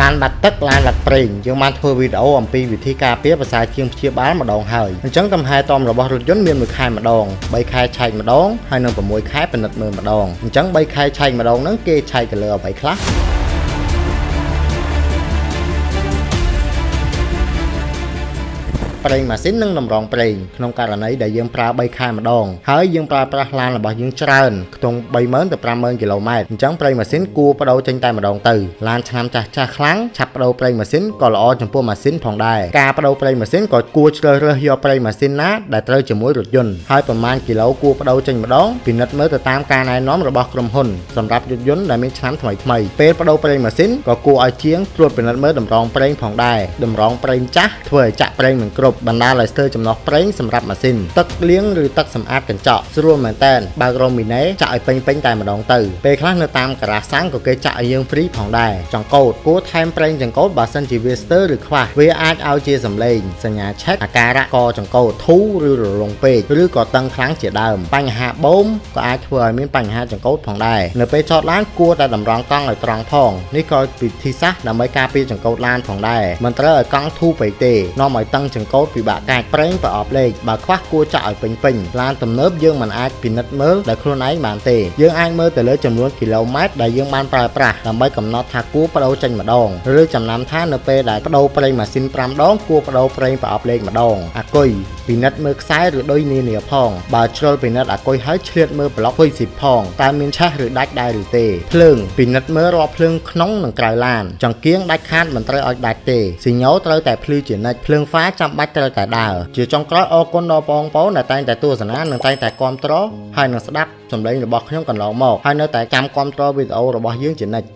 lan bạch tức lan bạch prey dương ban thua videoអំពីវិធីការពារភាសាជាងព្យាបាលម្ដងហើយអញ្ចឹងកំហែតមរបស់រថយន្តមាន1ខែម្ដង3ខែឆែកម្ដងហើយនៅ6ខែពិនិត្យមើលម្ដងអញ្ចឹង3ខែឆែកម្ដងហ្នឹងគេឆែកទៅលើអ្វីខ្លះប្រេងម៉ាស៊ីននិងតម្រងប្រេងក្នុងករណីដែលយើងប្រើ3ខែម្ដងហើយយើងប្រើប្រាស់ឡានរបស់យើងច្រើនខ្ទង់ 30000 ទៅ 50000 គីឡូម៉ែត្រអញ្ចឹងប្រេងម៉ាស៊ីនគួរបដូរចេញតែម្ដងទៅឡានឆ្នាំចាស់ខ្លាំងឆាប់បដូរប្រេងម៉ាស៊ីនក៏ល្អចំពោះម៉ាស៊ីនផងដែរបដូរប្រេងម៉ាស៊ីនក៏គួរជ្រើសរើសយកប្រេងម៉ាស៊ីនណាដែលត្រូវជាមួយរថយន្តហើយប្រមាណគីឡូគួរបដូរចេញម្ដងពិនិត្យមើលទៅតាមការណែនាំរបស់ក្រុមហ៊ុនសម្រាប់រថយន្តដែលមានឆ្នាំថ្មីពេលបដូរប្រេងម៉ាស៊ីនក៏គួរឲ្យជាងត្រួតពិនិត្យមើលតម្រងប្រេងផងដែរតម្រងប្រេងចាស់ធ្វើឲ្យចាក់ប្រេងមិនគ្រប់បណ្ដាលឲ្យស្ទើរចំណុះប្រេងសម្រាប់ម៉ាស៊ីនទឹកលាងឬទឹកសម្អាតកញ្ចក់ស្រួលមែនតើបើករ៉ូមីណេចាក់ឲ្យពេញតែម្ដងទៅពេលខ្លះនៅតាមការ៉ាសាំងក៏គេចាក់ឲ្យយើងហ្វ្រីផងដែរចង្កូតគួរថែមប្រេងចង្កូតបើសិនជាវាស្ទើរឬខ្វះវាអាចឲ្យជាសម្លេងសញ្ញាឆែកអាការៈកចង្កូតធូរឬរលុងពេកឬក៏តឹងខ្លាំងជាដើមបញ្ហាបូមក៏អាចធ្វើឲ្យមានបញ្ហាចង្កូតផងដែរនៅពេលចតឡានគួរតែតម្រង់កង់ឲ្យត្រង់ផងនេះក៏វិធីសាស្ត្រដើម្បីការពារចង្កូតឡានផងដែរមិនត្រូវឲ្យកង់ធូរពេកទេនាំឲ្យតឹងចង្កូតពិបាកកាច់ប្រេងប្រអប់លេខបើខ្វះគួរចាក់ឲ្យពេញឡានទំនើបយើងមិនអាចពិនិត្យមើលដោយខ្លួនឯងបានទេយើងអាចមើលទៅលើចំនួនគីឡូម៉ែត្រដែលយើងបានប្រើប្រាស់ដើម្បីកំណត់ថាគួរបដូរចេញម្ដងឬចំណាំថានៅពេលដែលបដូរប្រេងម៉ាស៊ីន5ដងគួរបដូរប្រេងប្រអប់លេខម្ដងអាគុយពិនិត្យមើលខ្សែឬឌុយនានាផងបើជ្រុលពិនិត្យអាគុយហើយឆ្លៀតមើលប្លុកហ៊ុយស៊ីផងតើមានឆេះឬដាច់ដែរឬទេភ្លើងពិនិត្យមើលរាល់ភ្លើងក្នុងនិងក្រៅឡានចង្គៀងដាច់ខាតមិនត្រូវឲ្យដាច់ទេស៊ីញ៉ូត្រូវតែភ្លឺជានិច្ចភ្លើងហ្វាចាំបាច់ត្រូវតែដើរជាចុងក្រោយអរគុណដល់បងប្អូនដែលតែងតែទស្សនានិងតែងតែគាំទ្រហើយនឹងស្ដាប់សម្លេងរបស់ខ្ញុំកន្លងមកហើយនៅតែចាំគាំទ្រវីដេអូរបស់យើងជានិច្ច